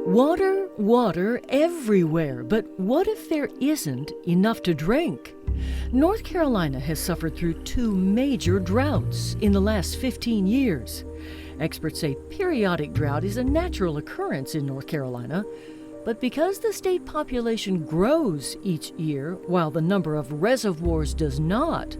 Water, water everywhere, but what if there isn't enough to drink? North Carolina has suffered through two major droughts in the last 15 years. Experts say periodic drought is a natural occurrence in North Carolina, but because the state population grows each year while the number of reservoirs does not,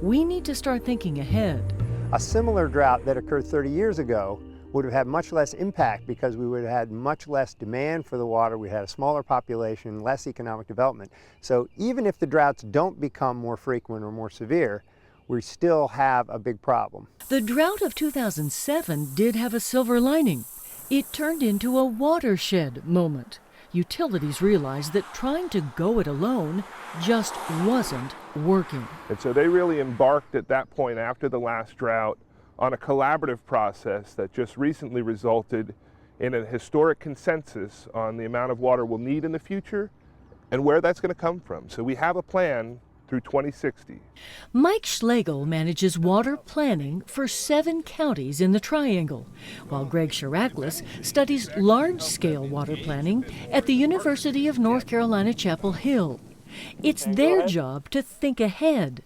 we need to start thinking ahead. A similar drought that occurred 30 years ago would have had much less impact because we would have had much less demand for the water. We had a smaller population, less economic development. So even if the droughts don't become more frequent or more severe, we still have a big problem. The drought of 2007 did have a silver lining. It turned into a watershed moment. Utilities realized that trying to go it alone just wasn't working. And so they really embarked at that point after the last drought on a collaborative process that just recently resulted in a historic consensus on the amount of water we'll need in the future and where that's going to come from. So we have a plan through 2060. Mike Schlegel manages water planning for 7 counties in the Triangle, while Greg Shiraklis studies large-scale water planning at the University of North Carolina, Chapel Hill. It's their job to think ahead.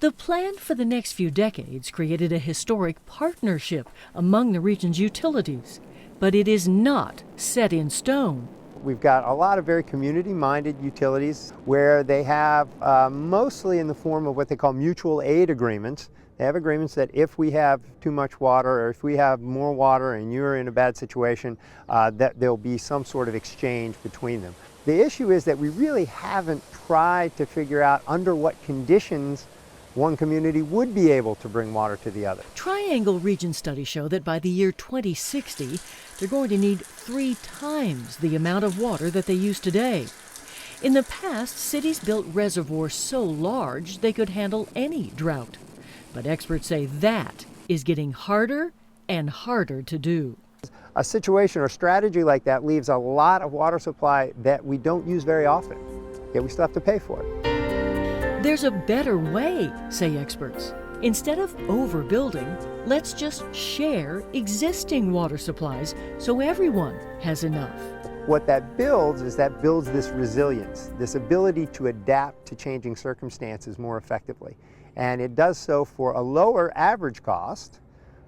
The plan for the next few decades created a historic partnership among the region's utilities, but it is not set in stone. We've got a lot of very community-minded utilities where they have mostly in the form of what they call mutual aid agreements. They have agreements that if we have too much water or if we have more water and you're in a bad situation, that there'll be some sort of exchange between them. The issue is that we really haven't tried to figure out under what conditions one community would be able to bring water to the other. Triangle region studies show that by the year 2060, they're going to need 3 times the amount of water that they use today. In the past, cities built reservoirs so large they could handle any drought. But experts say that is getting harder and harder to do. A situation or strategy like that leaves a lot of water supply that we don't use very often, yet we still have to pay for it. There's a better way, say experts. Instead of overbuilding, let's just share existing water supplies so everyone has enough. What that builds is that builds this resilience, this ability to adapt to changing circumstances more effectively. And it does so for a lower average cost,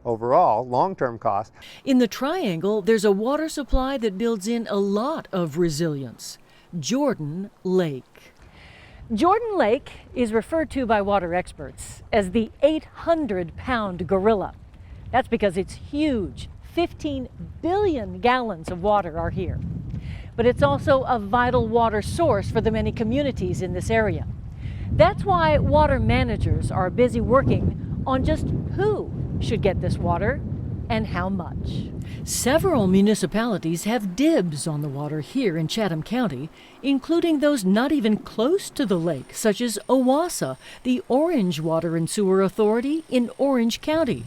overall, long-term cost. In the Triangle, there's a water supply that builds in a lot of resilience. Jordan Lake. Jordan Lake is referred to by water experts as the 800-pound gorilla. That's because it's huge. 15 billion gallons of water are here. But it's also a vital water source for the many communities in this area. That's why water managers are busy working on just who should get this water and how much. Several municipalities have dibs on the water here in Chatham County, including those not even close to the lake, such as OWASA, the Orange Water and Sewer Authority in Orange County.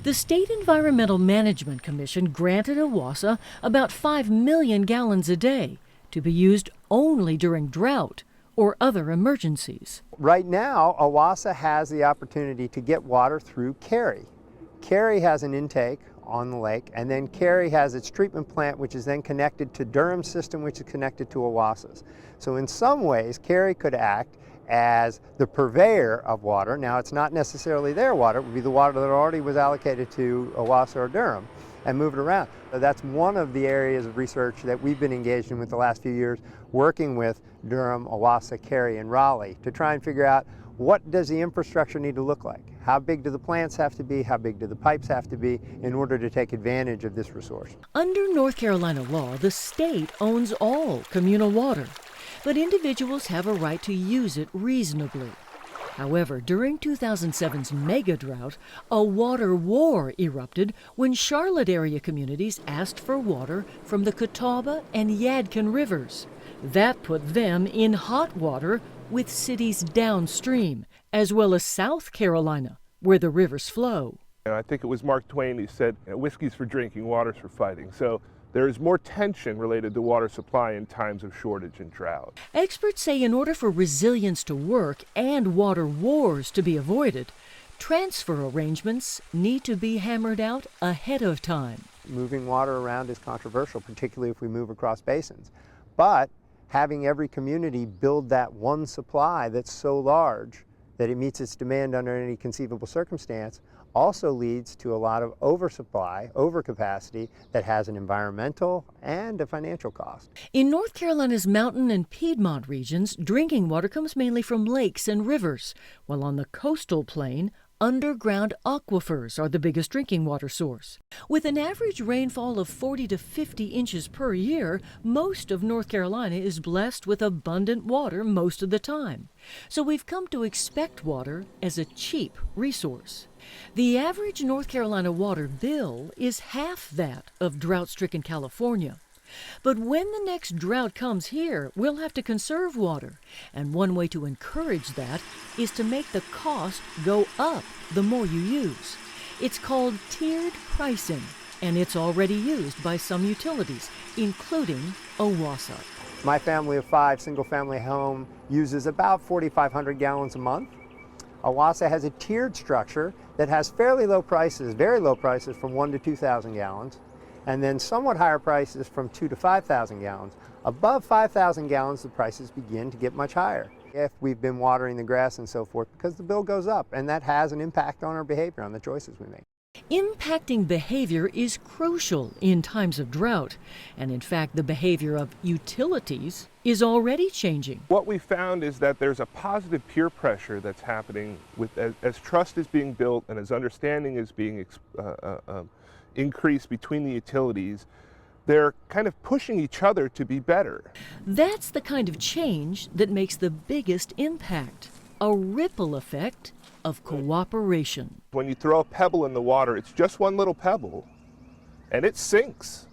The State Environmental Management Commission granted OWASA about 5 million gallons a day to be used only during drought or other emergencies. Right now, OWASA has the opportunity to get water through Cary. Cary has an intake on the lake, and then Cary has its treatment plant, which is then connected to Durham's system, which is connected to OWASA's. So in some ways, Cary could act as the purveyor of water. Now, it's not necessarily their water. It would be the water that already was allocated to OWASA or Durham, and move it around. So that's one of the areas of research that we've been engaged in with the last few years, working with Durham, OWASA, Cary, and Raleigh to try and figure out what does the infrastructure need to look like? How big do the plants have to be? How big do the pipes have to be in order to take advantage of this resource? Under North Carolina law, the state owns all communal water, but individuals have a right to use it reasonably. However, during 2007's mega drought, a water war erupted when Charlotte area communities asked for water from the Catawba and Yadkin rivers. That put them in hot water with cities downstream, as well as South Carolina, where the rivers flow. And I think it was Mark Twain who said, whiskey's for drinking, water's for fighting. So there is more tension related to water supply in times of shortage and drought. Experts say in order for resilience to work and water wars to be avoided, transfer arrangements need to be hammered out ahead of time. Moving water around is controversial, particularly if we move across basins. But having every community build that one supply that's so large that it meets its demand under any conceivable circumstance also leads to a lot of oversupply, overcapacity that has an environmental and a financial cost. In North Carolina's mountain and Piedmont regions, drinking water comes mainly from lakes and rivers, while on the coastal plain, underground aquifers are the biggest drinking water source. With an average rainfall of 40 to 50 inches per year, most of North Carolina is blessed with abundant water most of the time. So we've come to expect water as a cheap resource. The average North Carolina water bill is half that of drought-stricken California. But when the next drought comes here, we'll have to conserve water. And one way to encourage that is to make the cost go up the more you use. It's called tiered pricing, and it's already used by some utilities, including OWASA. My family of 5, single-family home, uses about 4,500 gallons a month. OWASA has a tiered structure that has fairly low prices, very low prices from 1 to 2,000 gallons. And then somewhat higher prices from 2,000 to 5,000 gallons. Above 5,000 gallons, the prices begin to get much higher if we've been watering the grass and so forth, because the bill goes up, and that has an impact on our behavior, on the choices we make. Impacting behavior is crucial in times of drought, and in fact, the behavior of utilities is already changing. What we found is that there's a positive peer pressure that's happening with, as trust is being built and as understanding is being increase between the utilities. They're kind of pushing each other to be better. That's the kind of change that makes the biggest impact, a ripple effect of cooperation. When you throw a pebble in the water, it's just one little pebble, and it sinks.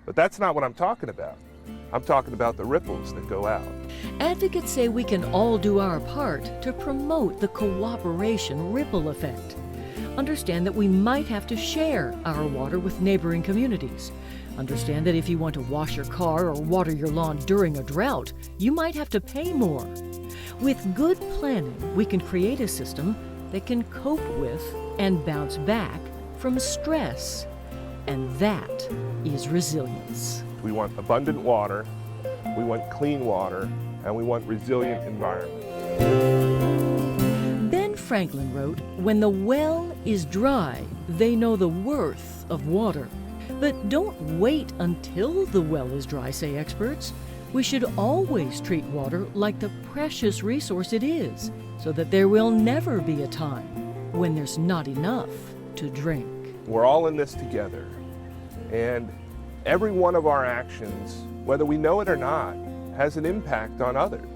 But that's not what I'm talking about. I'm talking about the ripples that go out. Advocates say we can all do our part to promote the cooperation ripple effect. Understand that we might have to share our water with neighboring communities. Understand that if you want to wash your car or water your lawn during a drought, you might have to pay more. With good planning, we can create a system that can cope with and bounce back from stress. And that is resilience. We want abundant water, we want clean water, and we want resilient environment. Ben Franklin wrote, "When the well is dry, they know the worth of water." But don't wait until the well is dry, say experts. We should always treat water like the precious resource it is, so that there will never be a time when there's not enough to drink. We're all in this together, and every one of our actions, whether we know it or not, has an impact on others.